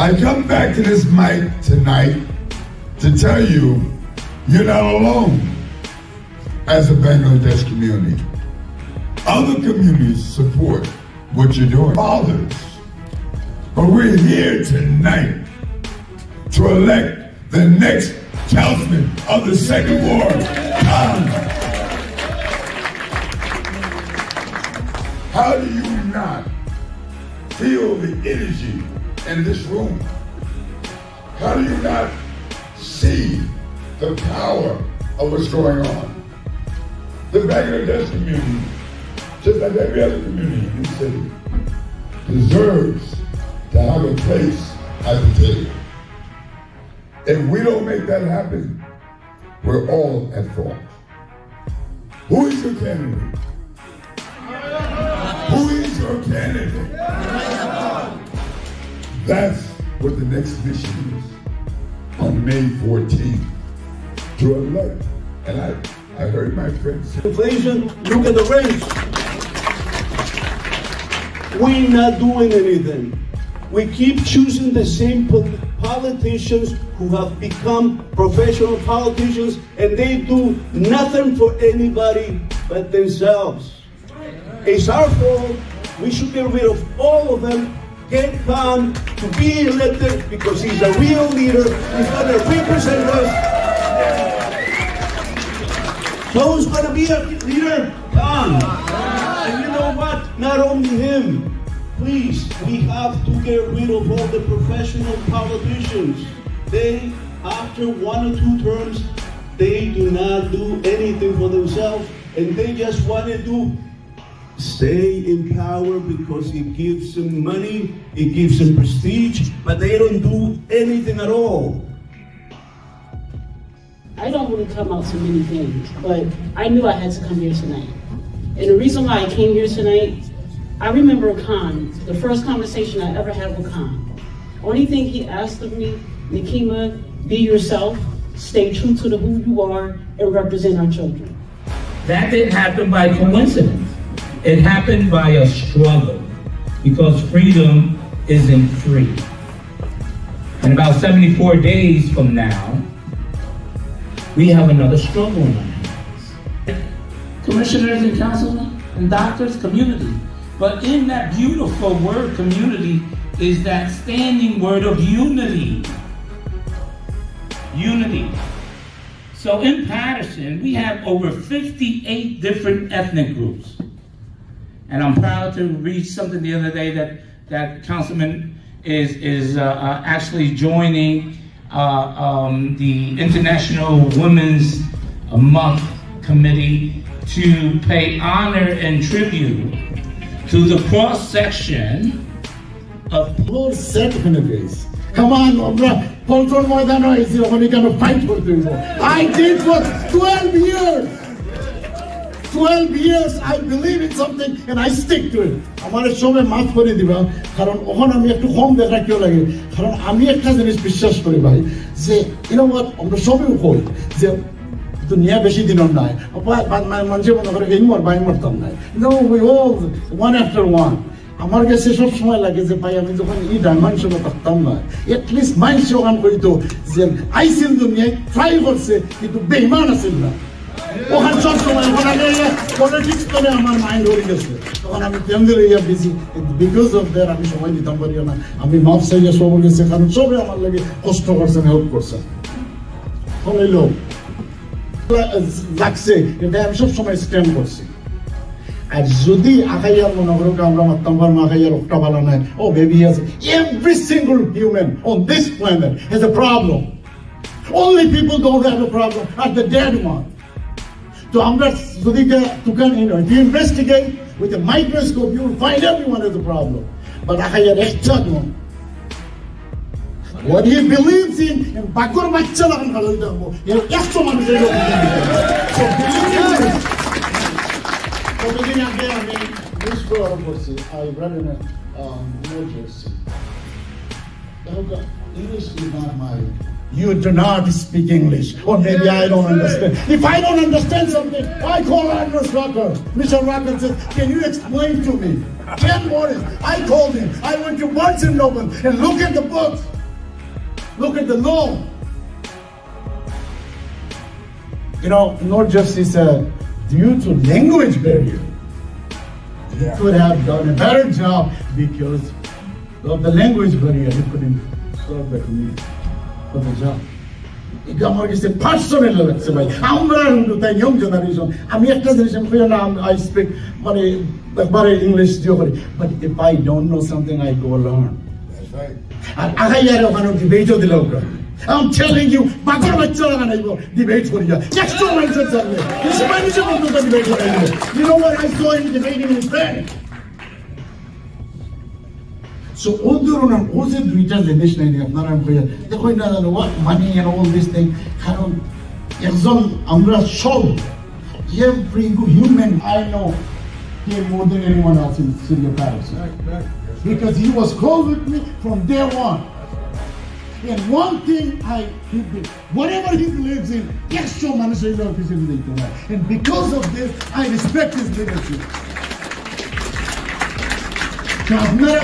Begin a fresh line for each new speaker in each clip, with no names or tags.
I come back to this mic tonight to tell you, you're not alone as a Bangladesh community. Other communities support what you're doing. Fathers. But we're here tonight to elect the next talisman of the Second War. How do you not feel the energy in this room? How do you not see the power of what's going on? The Bangladesh community, just like every other community in this city, deserves to have a place at the table. If we don't make that happen, we're all at fault. Who is your candidate? Who is your candidate? That's what the next mission is on May 14th, to elect. And I heard my friends say,
inflation, look at the rates. We're not doing anything. We keep choosing the same politicians who have become professional politicians, and they do nothing for anybody but themselves. It's our fault. We should get rid of all of them. Get Khan to be elected because he's a real leader. He's going to represent us. So who's going to be a leader? Khan. And you know what? Not only him. Please, we have to get rid of all the professional politicians. They, after 1 or 2 terms, they do not do anything for themselves, and they just want to stay in power because it gives them money, it gives them prestige, but they don't do anything at all.
I don't really come out to many things, but I knew I had to come here tonight. And the reason why I came here tonight, I remember Khan, the first conversation I ever had with Khan. Only thing he asked of me, Nikema, be yourself, stay true to who you are, and represent our children.
That didn't happen by coincidence. It happened by a struggle, because freedom isn't free. And about 74 days from now, we have another struggle in our hands. Commissioners and councilmen and doctors, community. But in that beautiful word, community, is that standing word of unity. Unity. So in Patterson, we have over 58 different ethnic groups. And I'm proud to read something the other day that Councilman is actually joining the International Women's Month Committee to pay honor and tribute to the cross-section of
people set benefits. Come on, control more than noise, you're going to fight for people. I did for 12 years. 12 years I believe in something and I stick to it. আমার সবে মাফ করে দিবা কারণ ওখানে আমি একটু কম দেখা কেউ লাগে কারণ আমি একটা জিনিস বিশ্বাস করি ভাই যে you know what আমরা সবই কই যে দুনিয়া বেশি দিনের নাই মানুষের মনে করে এই মর ভাই মরতাম নাই no we all one after one আমার কাছে সব সময় লাগে যে ভাই আমি যখন এই ডাইমেনশনে থাকতাম না at least মাইন্ড শোগান করিতো যে আইসিল দুনিয়ায় ট্রাই করছে কিন্তু বেঈমান আছিল না ওখান সব সময় ওখানে পলিটিক্স করে আমার মাইন্ড হয়ে গেছে তখন আমি কেন্দ্রে ইয়া বিজি বিকজ অফ দ্যাট আমি সময় দিতাম পারি না আমি মাফ চাইয়া সব গেছে কারণ সবে আমার লাগে কষ্ট করছেন হেল্প করছেন হইলো লাগছে এটা আমি সব সময় স্ট্যান্ড করছি আর যদি আখাইয়ার মনে করো আমরা মারতাম পারবো আখাইয়ার একটা ভালো নাই ও baby has every single human on this planet has a problem. Only people don't have a problem are the dead one. So আমরা যদি if you investigate with a microscope you will find everyone has a problem. But আখাইয়ার একটা নয় what he believes in বাকর বাচ্চা লাগান ভালো যাবো এর একশো মানুষের so believe in this. Beginning again, I mean, this was I read in a emergency. English is not my you do not speak English, or maybe I don't understand. If I don't understand something, I call Andrews Rocker. Mr. Rocker says, can you explain to me? 10 mornings, I called him. I went to Barnes & Noble and look at the books. Look at the law. You know, not just is due to language barrier. He could have done a better job because of the language barrier. He couldn't solve the community for the job. It's a personal election. I'm young generation. I'm a generation. I speak English, but if I don't know something, I go learn.
That's right.
Aheya Khan debate of the local. I'm telling you, debate for you. You know what I saw him debating in his bed? So although on all the Twitter generation of Naran, the what money and all this thing, every human I know came more than anyone else in the city of Paris. Because he was close with me from day one. And one thing whatever he believes in, and because of this, I respect his leadership. আমরা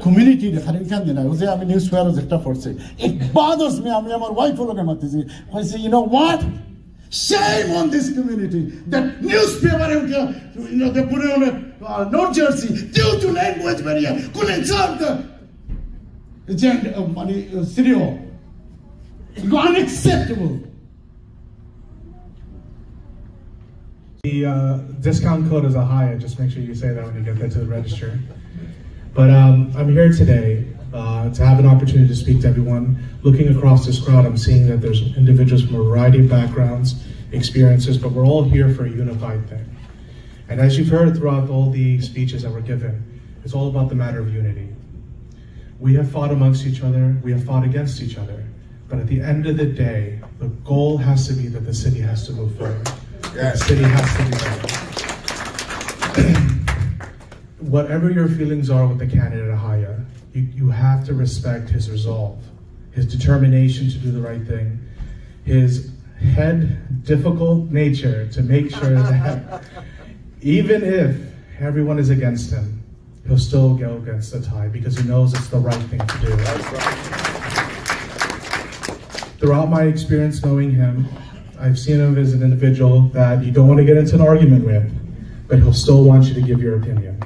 community it bothers me. My wife I say, you know what? Shame on this community. That newspaper, they put it on a no jersey due to language barrier. Couldn't serve the agenda of money, city hall. Unacceptable.
The discount code is Aheya. Just make sure you say that when you get there to the register. But I'm here today to have an opportunity to speak to everyone. Looking across this crowd, I'm seeing that there's individuals from a variety of backgrounds, experiences, but we're all here for a unified thing. And as you've heard throughout all the speeches that were given, it's all about the matter of unity. We have fought amongst each other, we have fought against each other, but at the end of the day, the goal has to be that the city has to move forward.
Yes.
The city has to be better. Whatever your feelings are with the candidate Aheya, you have to respect his resolve, his determination to do the right thing, his difficult nature to make sure that even if everyone is against him, he'll still go against the tide because he knows it's the right thing to do. Throughout my experience knowing him, I've seen him as an individual that you don't want to get into an argument with, but he'll still want you to give your opinion.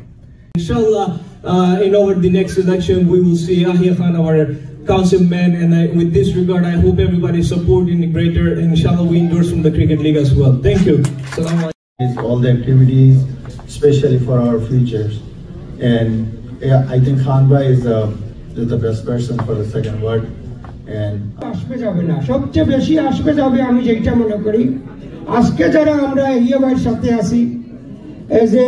Inshallah, over the next election, we will see Aheya Khan, our councilman, and with this regard, I hope everybody supporting the greater, and inshallah we endorse from the Cricket League as well. Thank you.
All the activities, especially for our futures. And I think Khan Bhai is the best person for the second word. And
সবচেয়ে বেশি আসবে যাবে আমি যেটা মনে করি আজকে যারা আমরা Aheya ভাইয়ের সাথে আছি এই যে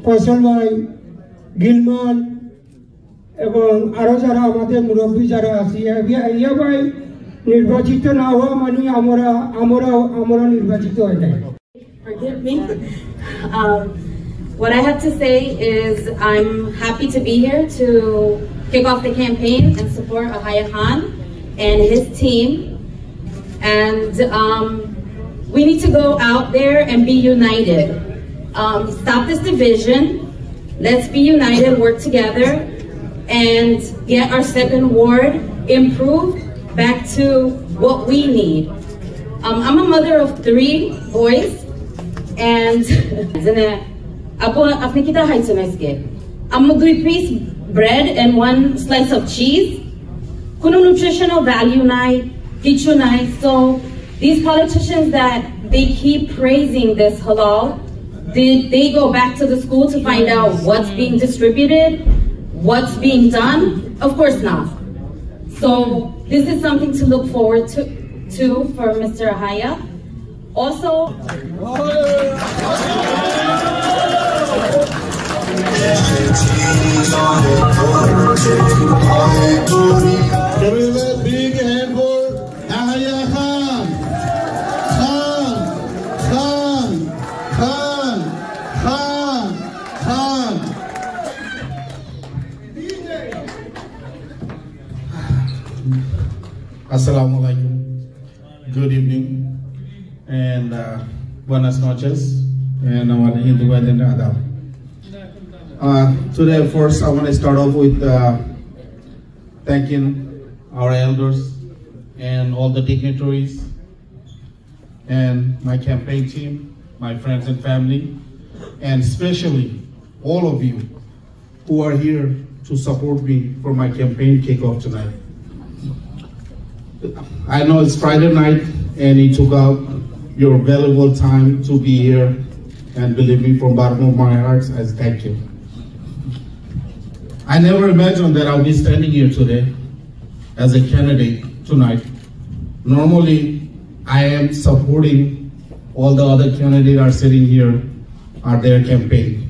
ফয়সাল ভাই গিলমান এবং আরো যারা আমাদের মুরব্বী যারা আছি Aheya ভাই নির্বাচিত না হওয়া মানে আমরা নির্বাচিত হয় নাই
Forgive me. What I have to say is I'm happy to be here to kick off the campaign and support Aheya Khan and his team. And we need to go out there and be united. Stop this division. Let's be united, work together, and get our second ward improved back to what we need. I'm a mother of 3 boys, and I'm a 2-piece bread and 1 slice of cheese. Kuno nutritional value night, kichu night. So these politicians that they keep praising this halal, did they go back to the school to find out what's being distributed, what's being done? Of course not. So this is something to look forward to for Mr. Aheya. Also,
There is a big hand for Aheya Khan.
and buenas noches, and I want to invite them to today, first, I want to start off with thanking our elders and all the dignitaries and my campaign team, my friends and family, and especially all of you who are here to support me for my campaign kickoff tonight. I know it's Friday night and you took out your valuable time to be here, and believe me, from the bottom of my heart, I thank you. I never imagined that I'll be standing here today as a candidate tonight. Normally, I am supporting all the other candidates are sitting here at their campaign.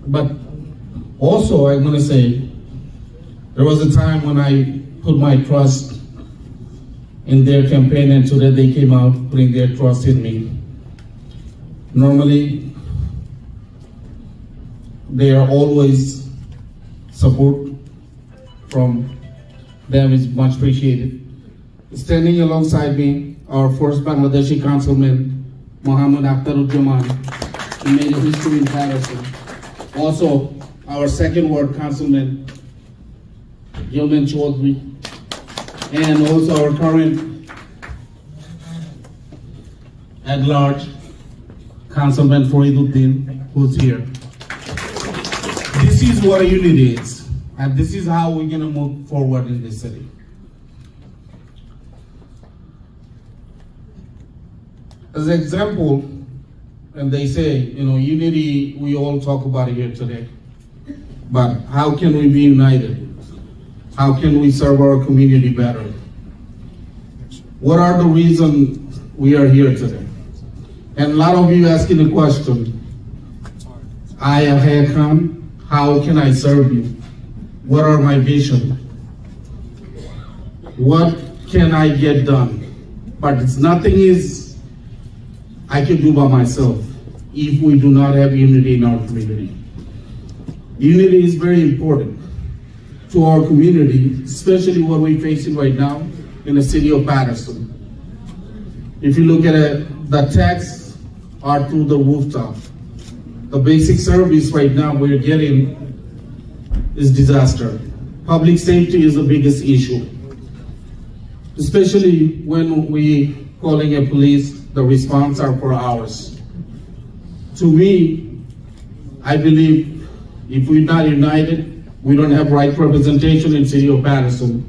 But also I'm gonna say, there was a time when I put my trust in their campaign, and today they came out putting their trust in me. Normally, they are always support from them is much appreciated. Standing alongside me, our first Bangladeshi councilman, Mohammed Akhtaruzzaman, he made a history in Patterson. Also, our second ward councilman, Yomen Chaudhry, and also our current at-large Councilman Fariduddin, who's here. This is what a unity is, and this is how we're gonna move forward in this city. As an example, and they say, you know, unity, we all talk about it here today, but how can we be united? How can we serve our community better? What are the reasons we are here today? And a lot of you asking the question, I, Aheya Khan, how can I serve you? What are my vision? What can I get done? But it's nothing is I can do by myself if we do not have unity in our community. Unity is very important to our community, especially what we're facing right now in the city of Patterson. If you look at it, the tax are through the rooftop. The basic service right now we're getting is disaster. Public safety is the biggest issue. Especially when we calling a police, the response are for hours. To me, I believe if we're not united, we don't have right representation in the city of Patterson.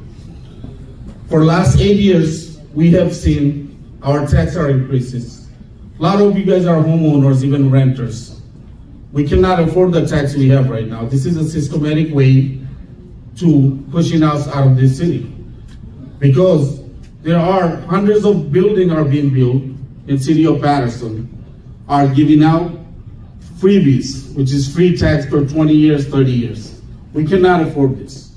For the last 8 years, we have seen our tax are increases. A lot of you guys are homeowners, even renters. We cannot afford the tax we have right now. This is a systematic way to pushing us out of this city. Because there are hundreds of buildings are being built in the city of Patterson, are giving out freebies, which is free tax for 20 years, 30 years. We cannot afford this.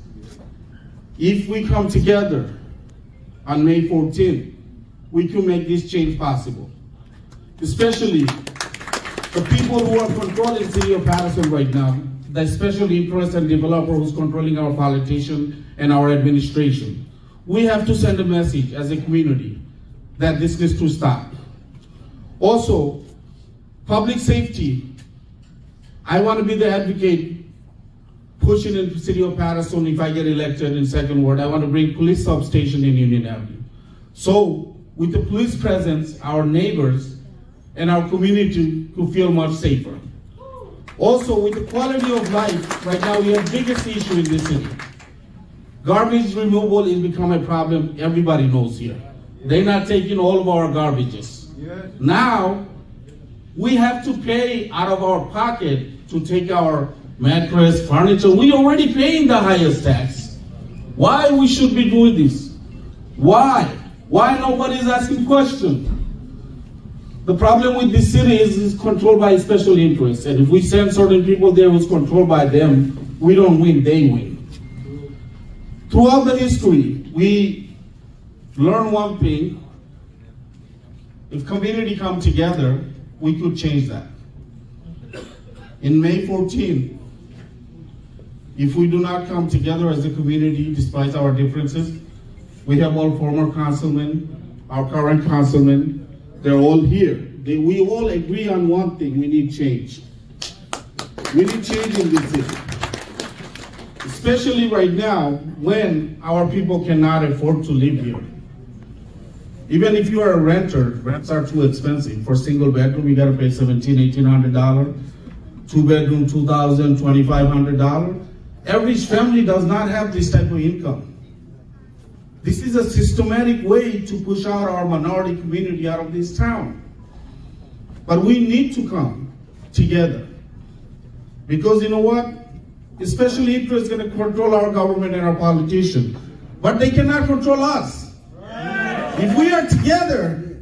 If we come together on May 14th, we can make this change possible. Especially the people who are controlling the city of Patterson right now, the special interest and developer who's controlling our politician and our administration. We have to send a message as a community that this needs to stop. Also, public safety. I want to be the advocate pushing in the city of Patterson. If I get elected in second ward, I want to bring police substation in Union Avenue. So with the police presence, our neighbors and our community could feel much safer. Also with the quality of life, right now we have biggest issue in this city. Garbage removal has become a problem, everybody knows here. They're not taking all of our garbages. Yes. Now, we have to pay out of our pocket to take our mattress, furniture. We already paying the highest tax. Why we should be doing this? Why? Why nobody is asking questions? The problem with this city is it's controlled by special interests. And if we send certain people there who's controlled by them, we don't win, they win. Throughout the history, we learn one thing. If community come together, we could change that. In May 14th, if we do not come together as a community, despite our differences, We have all former councilmen, our current councilmen. They're all here. We all agree on one thing: we need change. We need change in this city, especially right now when our people cannot afford to live here. Even if you are a renter, rents are too expensive. For single bedroom, you gotta pay $1,700, $1,800. 2-bedroom, $2,000, $2,500. Average family does not have this type of income. This is a systematic way to push out our minority community out of this town. But we need to come together. Because you know what? Especially Israel is going to control our government and our politicians. But they cannot control us. If we are together,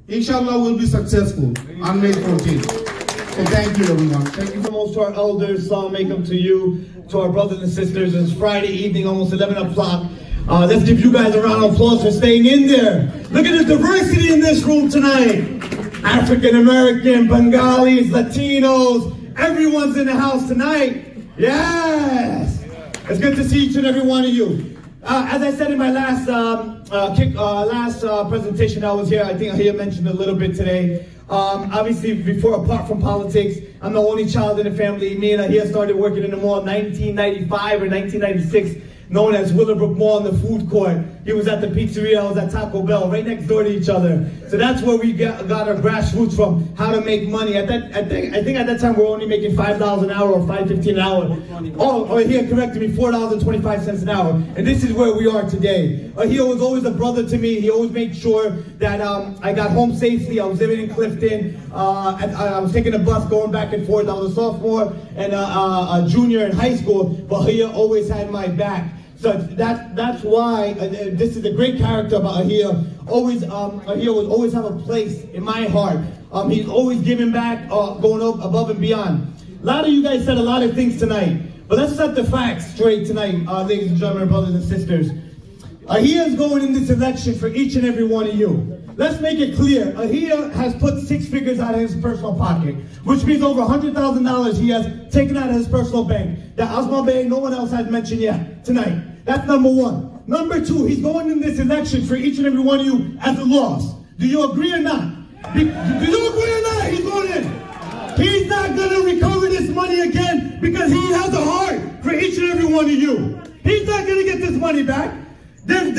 inshallah, we'll be successful on May 14th. So thank you, everyone.
Thank you so much to our elders. Salam alaikum to you, to our brothers and sisters. It's Friday evening, almost 11 o'clock. Let's give you guys a round of applause for staying in there. Look at the diversity in this room tonight. African American, Bengalis, Latinos, everyone's in the house tonight. Yes! It's good to see each and every one of you. As I said in my last presentation I was here, I think Aheya mentioned a little bit today. Obviously, apart from politics, I'm the only child in the family. Me and Aheya started working in the mall in 1995 or 1996, known as Willowbrook Mall in the food court. He was at the pizzeria, I was at Taco Bell, right next door to each other. So that's where we got our grassroots from, how to make money. I think at that time we were only making $5 an hour or $5.15 an hour. Oh, he corrected me, $4.25 an hour. And this is where we are today. He was always a brother to me. He always made sure that I got home safely. I was living in Clifton. I was taking a bus going back and forth. I was a sophomore and a junior in high school, but he always had my back. So that's why this is a great character about Aheya. Aheya will always have a place in my heart. He's always giving back, going above and beyond. A lot of you guys said a lot of things tonight, but let's set the facts straight tonight, ladies and gentlemen, brothers and sisters. Aheya is going in this election for each and every one of you. Let's make it clear. Aheya has put 6 figures out of his personal pocket, which means over $100,000 he has taken out of his personal bank. That Osman Bey, no one else has mentioned yet tonight. That's number one. Number two, he's going in this election for each and every one of you as a loss. Do you agree or not? Do you agree or not? He's going in. He's not going to recover this money again because he has a heart for each and every one of you. He's not going to get this money back. This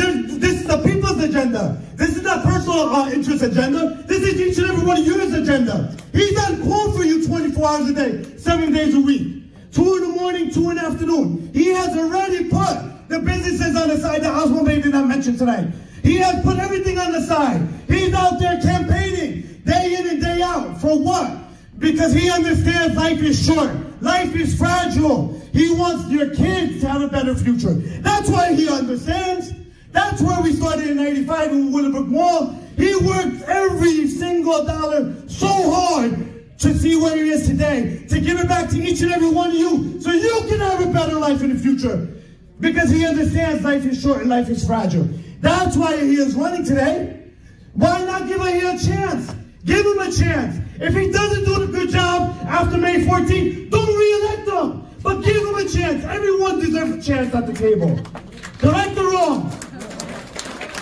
is the people's agenda. This is not personal interest agenda. This is each and every one of yours agenda. He's on call for you 24 hours a day, 7 days a week. 2 in the morning, 2 in the afternoon. He has already put the businesses on the side that Osman Bey did not mention tonight. He has put everything on the side. He's out there campaigning day in and day out. For what? Because he understands life is short. Life is fragile. He wants your kids to have a better future. That's why he understands. That's where we started in 95 in Willowbrook Mall. He worked every single dollar so hard to see where he is today, to give it back to each and every one of you so you can have a better life in the future. Because he understands life is short and life is fragile. That's why he is running today. Why not give Aheya a chance? Give him a chance. If he doesn't do a good job after May 14th, don't re-elect him. But give him a chance. Everyone deserves a chance at the table. Correct or wrong?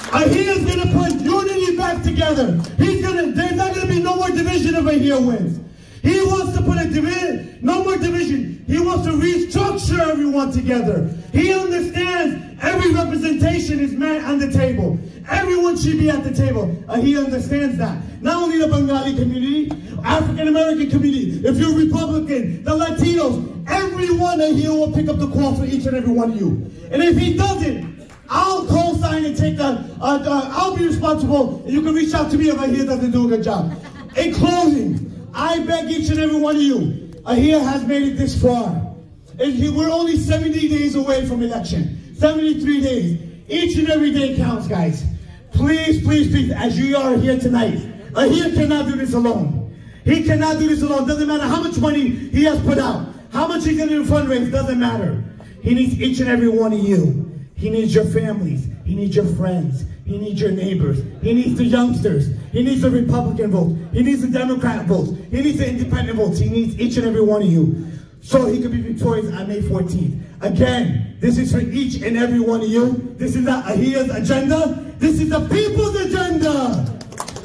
Aheya's going to put unity back together. There's not going to be no more division if Aheya wins. He wants to put a division, no more division. He wants to restructure everyone together. He understands every representation is met on the table. Everyone should be at the table. He understands that. Not only the Bengali community, African American community, if you're Republican, the Latinos, everyone here will pick up the call for each and every one of you. And if he doesn't, I'll co-sign and take that. I'll be responsible. You can reach out to me if Aheya doesn't do a good job. In closing, I beg each and every one of you, Aheya has made it this far. We're only 70 days away from election. 73 days. Each and every day counts, guys. Please, please, please, as you are here tonight, Aheya cannot do this alone. He cannot do this alone. Doesn't matter how much money he has put out, how much he's going to fundraise, doesn't matter. He needs each and every one of you. He needs your families. He needs your friends. He needs your neighbors. He needs the youngsters. He needs the Republican vote. He needs the Democrat votes. He needs the independent votes. He needs each and every one of you so he can be victorious on May 14th. Again, this is for each and every one of you. This is not Aheya's agenda. This is the people's agenda.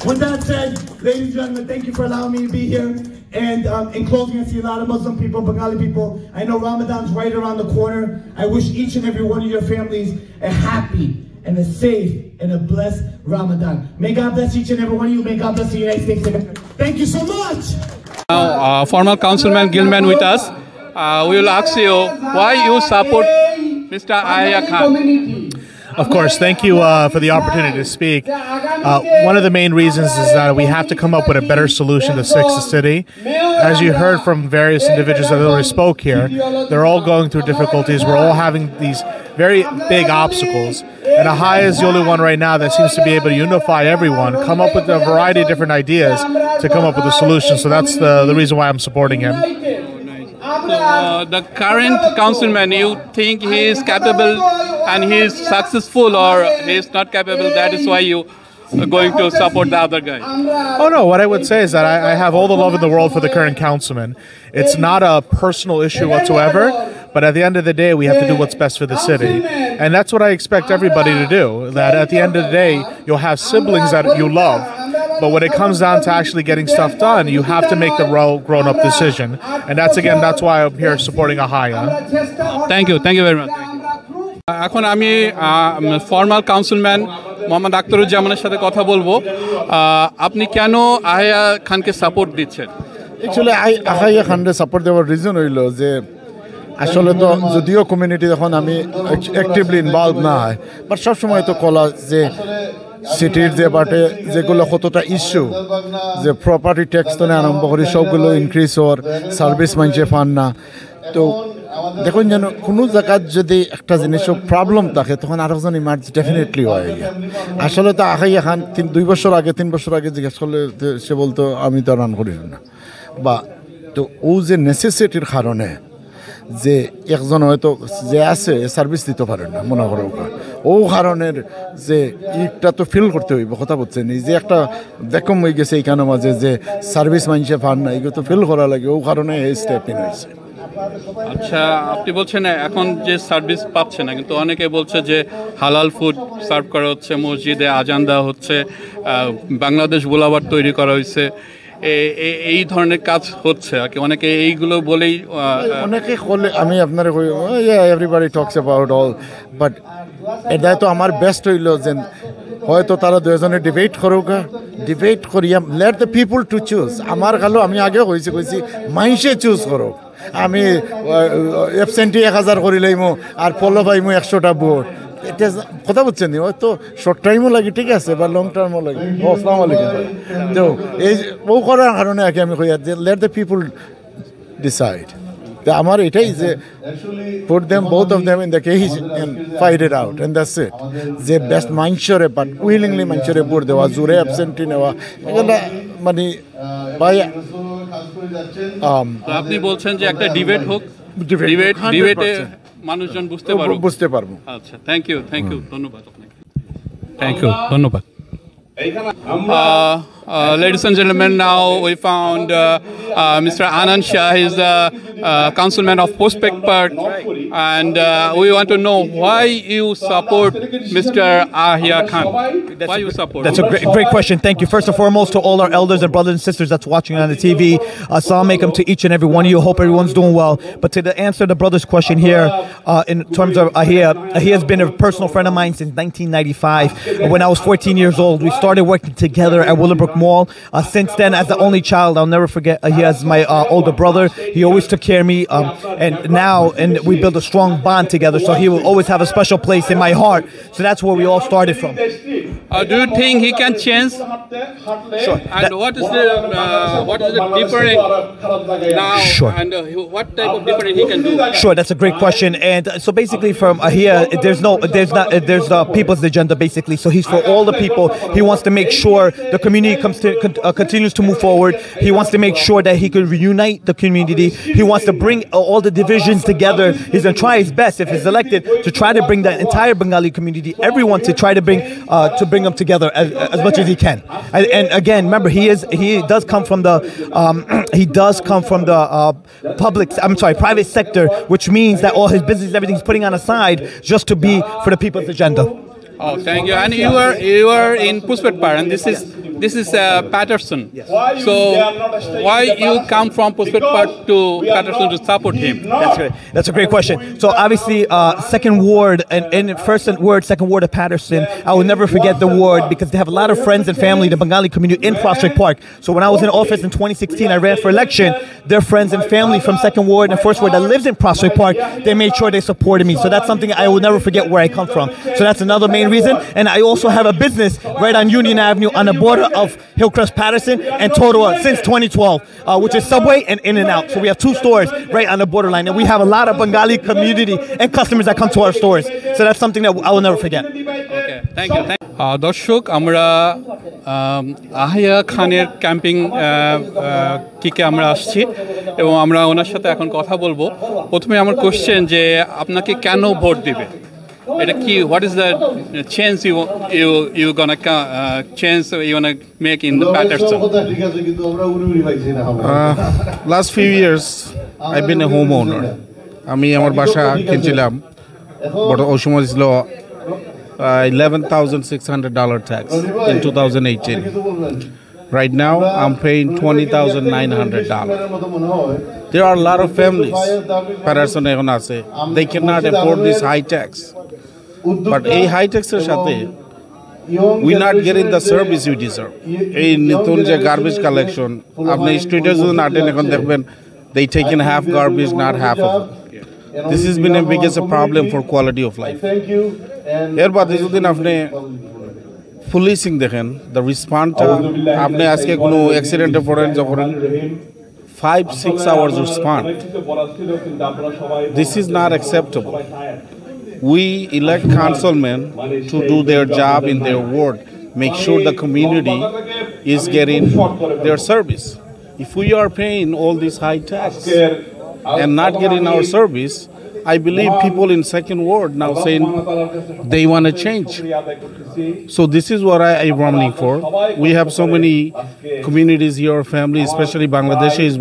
With that said, ladies and gentlemen, thank you for allowing me to be here. And in closing, I see a lot of Muslim people, Bengali people. I know Ramadan's right around the corner. I wish each and every one of your families a happy and a safe and a blessed Ramadan. May God bless each and every one of you. May God bless the United States of America. Thank you so much.
Now, former Councilman Gilman with us. We will ask you why you support Mr. Aheya Khan.
Of course, thank you for the opportunity to speak. One of the main reasons is that we have to come up with a better solution to fix the city. As you heard from various individuals that already spoke here, they're all going through difficulties. We're all having these very big obstacles. And Aheya is the only one right now that seems to be able to unify everyone, come up with a variety of different ideas to come up with a solution. So that's the reason why I'm supporting him.
The current councilman, you think he is capable and he is successful, or he is not capable? That is why you are going to support the other guy?
Oh no, what I would say is that I have all the love in the world for the current councilman. It's not a personal issue whatsoever, but at the end of the day, we have to do what's best for the city. And that's what I expect everybody to do, that at the end of the day, you'll have siblings that you love, but when it comes down to actually getting stuff done, you have to make the grown-up decision. And that's why I'm here supporting Aheya.
Thank you very much. এখন আমি formal councilman Mohammad আখতারুজ্জামানের সাথে কথা বলবো। আপনি কেন আহেয়া খানকে support দিচ্ছেন?
Actually আহেয়া খানকে সাপোর্ট দেওয়ার রিজন হইল যে আসলে তো যদিও কমিউনিটি যখন আমি অ্যাক্টিভলি ইনভলভ না হয়, বাট সবসময় তো কলা যে সিটির যে বাটে যেগুলো কতটা ইস্যু, যে প্রপার্টি ট্যাক্স তো আরম্ভ করি সবগুলো ইনক্রিজ হওয়ার, সার্ভিস মানছে পান না। তো দেখুন যেন কোনো জায়গায় যদি একটা জিনিসের প্রবলেম থাকে তখন আরেকজন ইমার্জ ডেফিনেটলি হয়। আসলে তো আহেয়া খান 3 বছর আগে জিজ্ঞেস করলে সে বলতো আমি তো রান করি না, বা তো ও যে নেসেসিটির কারণে যে একজন হয়তো যে আছে সার্ভিস দিতে পারেন না মনে করো, ও কারণের যে ইটা তো ফিল করতে হইব। কথা বলছেন যে একটা দেখম হয়ে গেছে এইখানে মাঝে যে সার্ভিস মানুষে পান না, এগুলো তো ফিল করা লাগে, ও কারণে এই স্টেপ ইন হয়েছে।
আচ্ছা, আপনি বলছেন এখন যে সার্ভিস পাচ্ছে না, কিন্তু অনেকে বলছে যে হালাল ফুড সার্ভ করা হচ্ছে, মসজিদে আজান দেওয়া হচ্ছে, বাংলাদেশ বুলাবার তৈরি করা হয়েছে, এই ধরনের কাজ হচ্ছে আর কি। অনেকে এইগুলো বলেই
অনেকে বলে, আমি আপনার everybody talks about all, but এটা তো আমার বেস্ট হইল যে হয়তো তারা দুজনে ডিবেট করুক, ডিবেট করিয়া let the people to choose. আমার গালো আমি আগে কইছি মাইসে চুজ করুক। আমি অ্যাবসেন্টি 1000 করি লাইমো আর ফলো পাইমো 100টা ভোট, এটা কথা বলছেন নি, হয়তো শর্ট টাইমও লাগে ঠিক আছে, বা লং টার্মও লাগে। আসসালামু আলাইকুম। তো এই ও করার কারণে আর কি আমি কই যে লেট দ্য পিপুল ডিসাইড। আমার এটাই যে put them both of them in the cage and fight it out, and that's it. যে বেস্ট মাইন্ডসরে বাট উইলিংলি মাইন্ডসরে ভোট দেওয়া, জোরে অ্যাবসেন্টি নেওয়া, এগুলো মানে ভাই
আপনি বলছেন যে একটা ডিবেট হোক, ডিবেটে মানুষজন বুঝতে পারবো। আচ্ছা, থ্যাংক ইউ, ধন্যবাদ আপনাকে। থ্যাংক ইউ, ধন্যবাদ। Ladies and gentlemen, now we found Mr. Anand Shah. He's the councilman of Prospect Park, and we want to know why you support Mr. Aheya Khan. Why you support?
That's a great question. Thank you. First and foremost, to all our elders and brothers and sisters that's watching on the TV, assalamu alaikum to each and every one of you. Hope everyone's doing well. But to answer the brother's question here, in terms of Aheya has been a personal friend of mine since 1995. When I was 14 years old, we started working together at Willowbrook Mall. Since then, as the only child, I'll never forget, Aheya is my older brother. He always took care of me, and we built a strong bond together, so he will always have a special place in my heart. So that's where we all started from.
Do you think he can change?
Sure.
And what is the difference now?
Sure.
And what type of difference he can do?
Sure, that's a great question. And so basically, from Aheya, there's the people's agenda basically. So he's for all the people. He wants to make sure the community continues to move forward. He wants to make sure that he could reunite the community. He wants to bring all the divisions together. He's going to try his best, if he's elected, to try to bring the entire Bengali community, everyone, to try to bring them together as much as he can. And again, remember, he does come from the private sector, which means that all his business, everything he's putting on aside just to be for the people's agenda.
Oh, thank you. And you are in Puspetpar, and this is Patterson.
Yes.
So why you come from Puspetpar to Patterson to support him?
That's great. That's a great question. So obviously, second ward and second ward of Patterson, I will never forget the ward because they have a lot of friends and family, the Bengali community in Prospect Park. So when I was in office in 2016, I ran for election. Their friends and family from second ward and first ward that lives in Prospect Park, they made sure they supported me. So that's something I will never forget where I come from. So that's another main reason. And I also have a business right on Union Avenue on the border of Hillcrest Patterson and Totowa since 2012, which is Subway and In-N-Out. So we have 2 stores right on the borderline, and we have a lot of Bengali community and customers that come to our stores. So that's something that I will never forget.
Okay, thank you. দর্শক, আমরা আহিয়া খানের camping থেকে আমরা আসছি এবং আমরা ওনার সাথে এখন কথা বলবো। প্রথমে আমার কোশ্চেন যে আপনাকে কেন ভোট দিবে? এটা কি, what is the change you gonna make in the Patterson?
Last few years I've been a homeowner. আমি আমার বাসা কিনছিলাম, বড় ওই সময় ছিল $11,600 tax in 2018. Right now I'm paying $20,900. There are a lot of families Patterson এখন আছে, they cannot afford this high tax. But এই high tax এর সাথে we not getting the service we deserve. এই নতুন যে garbage collection, আপনি স্ট্রিটে যদি নাটেন এখন দেখবেন they taking half garbage, not half of it. This has been the biggest problem for quality of life. এর বাদে যদি আপনি পুলিশিং দেখেন, the response আপনি আজকে কোনো অ্যাক্সিডেন্টে পড়েন যখন 5-6 hours respond. This is not acceptable. We elect councilmen to do their job in their ward, make sure the community is getting their service. If we are paying all this high tax and not getting our service, I believe people in second ward now saying they want to change. So this is what I'm running for. We have so many communities here, families, especially Bangladeshi is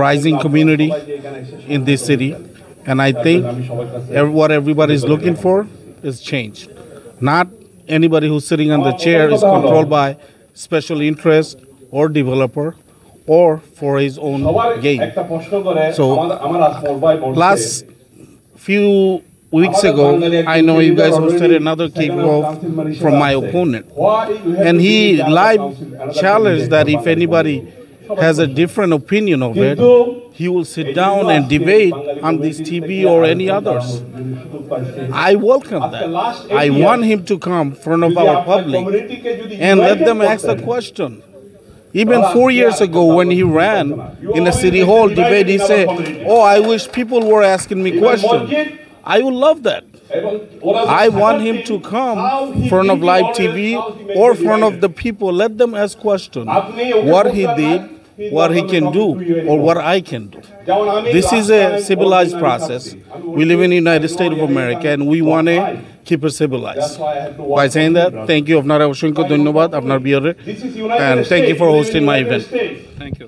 rising community in this city. And I think what everybody is looking for is change. Not anybody who's sitting on the chair is controlled by special interest or developer or for his own gain. So last few weeks ago, I know you guys hosted another kickoff from my opponent. And he live challenged that if anybody has a different opinion of it, he will sit down and debate on this TV or any others. I welcome that. I want him to come in front of our public and let them ask the question. Even 4 years ago when he ran in a city hall debate, he said, oh, I wish people were asking me questions. I would love that. I want him to come in front of live TV or in front of the people. Let them ask questions. What he did, what he can do, or what I can do. This is a civilized process. We live in the United States of America and we want to keep it civilized. By saying that, thank you, Apnar Oshinko Dhanyabad, Apnar Biore, and thank you for hosting my event.
Thank you.